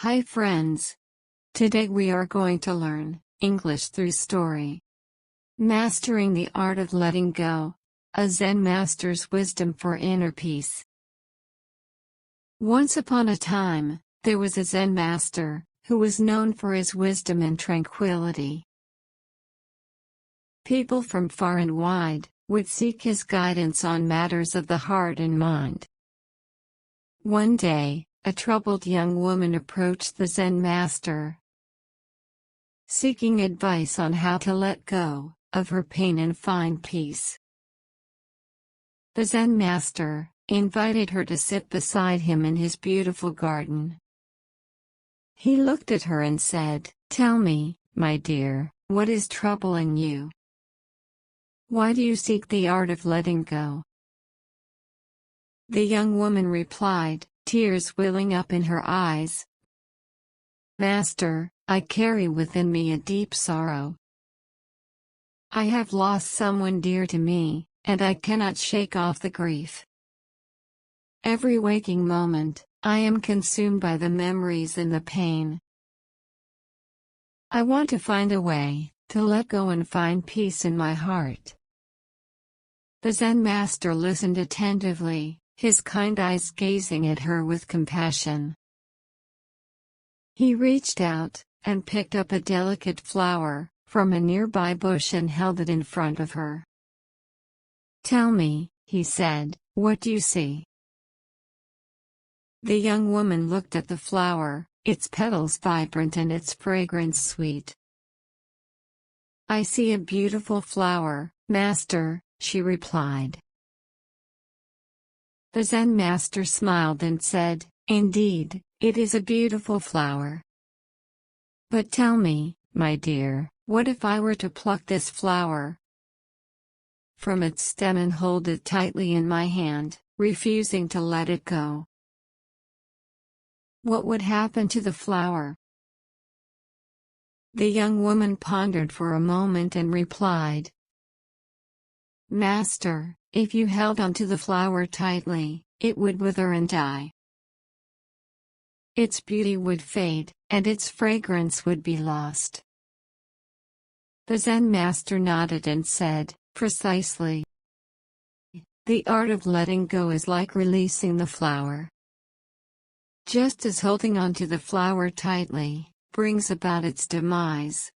Hi friends! Today we are going to learn English through story. Mastering the art of letting go. A Zen master's wisdom for inner peace. Once upon a time, there was a Zen master, who was known for his wisdom and tranquility. People from far and wide would seek his guidance on matters of the heart and mind. One day, a troubled young woman approached the Zen master, seeking advice on how to let go of her pain and find peace. The Zen master invited her to sit beside him in his beautiful garden. He looked at her and said, "Tell me, my dear, what is troubling you? Why do you seek the art of letting go?" The young woman replied, tears welling up in her eyes, "Master, I carry within me a deep sorrow. I have lost someone dear to me, and I cannot shake off the grief. Every waking moment, I am consumed by the memories and the pain. I want to find a way to let go and find peace in my heart." The Zen master listened attentively, his kind eyes gazing at her with compassion. He reached out and picked up a delicate flower from a nearby bush and held it in front of her. "Tell me," he said, "what do you see?" The young woman looked at the flower, its petals vibrant and its fragrance sweet. "I see a beautiful flower, Master," she replied. The Zen master smiled and said, "Indeed, it is a beautiful flower. But tell me, my dear, what if I were to pluck this flower from its stem and hold it tightly in my hand, refusing to let it go? What would happen to the flower?" The young woman pondered for a moment and replied, "Master, if you held onto the flower tightly, it would wither and die. Its beauty would fade, and its fragrance would be lost." The Zen master nodded and said, "Precisely. The art of letting go is like releasing the flower. Just as holding onto the flower tightly brings about its demise,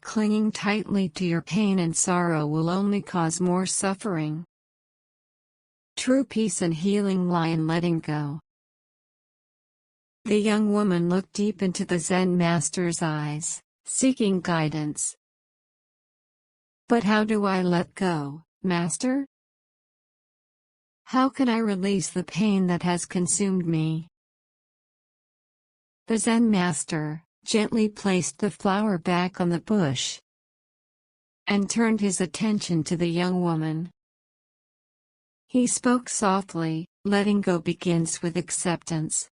clinging tightly to your pain and sorrow will only cause more suffering. True peace and healing lie in letting go." The young woman looked deep into the Zen master's eyes, seeking guidance. "But how do I let go, Master? How can I release the pain that has consumed me?" The Zen master gently placed the flower back on the bush and turned his attention to the young woman. He spoke softly, "Letting go begins with acceptance.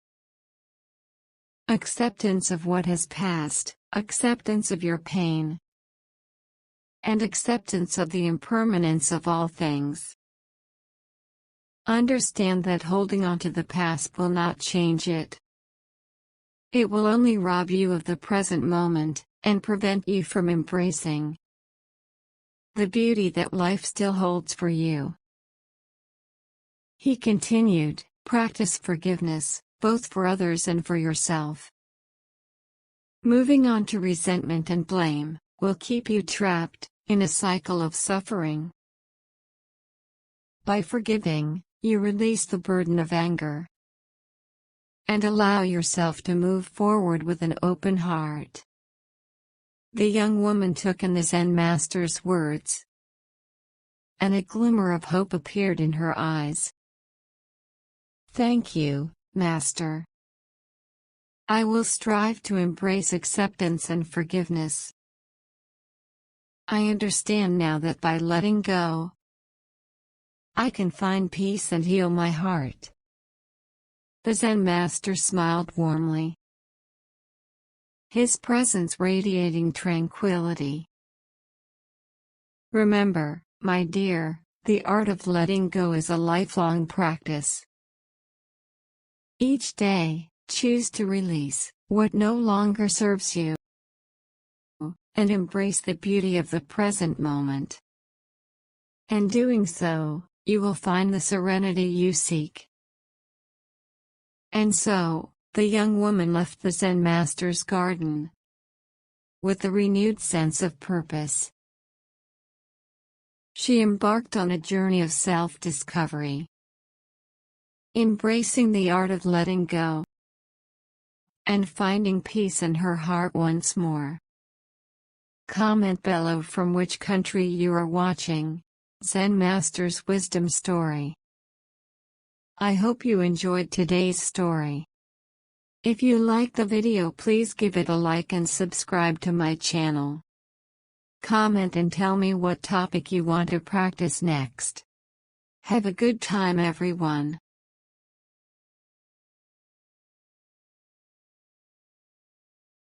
Acceptance of what has passed, acceptance of your pain, and acceptance of the impermanence of all things. Understand that holding on to the past will not change it. It will only rob you of the present moment, and prevent you from embracing the beauty that life still holds for you." He continued, "Practice forgiveness, both for others and for yourself. Moving on to resentment and blame will keep you trapped in a cycle of suffering. By forgiving, you release the burden of anger and allow yourself to move forward with an open heart." The young woman took in the Zen master's words, and a glimmer of hope appeared in her eyes. "Thank you, Master. I will strive to embrace acceptance and forgiveness. I understand now that by letting go, I can find peace and heal my heart." The Zen master smiled warmly, his presence radiating tranquility. Remember, my dear, the art of letting go is a lifelong practice. Each day, Choose to release what no longer serves you and embrace the beauty of the present moment. In doing so, you will find the serenity you seek. And so, the young woman left the Zen master's garden with a renewed sense of purpose. She embarked on a journey of self-discovery, embracing the art of letting go and finding peace in her heart once more. Comment below from which country you are watching Zen Master's Wisdom Story. I hope you enjoyed today's story. If you liked the video, please give it a like and subscribe to my channel. Comment and tell me what topic you want to practice next. Have a good time, everyone.